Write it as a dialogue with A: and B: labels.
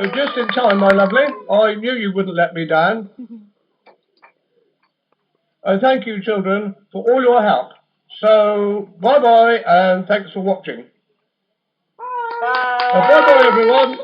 A: Just in time, my lovely. I knew you wouldn't let me down. And thank you, children, for all your help. So, bye-bye, and thanks for watching.
B: Bye.
A: Bye-bye, everyone.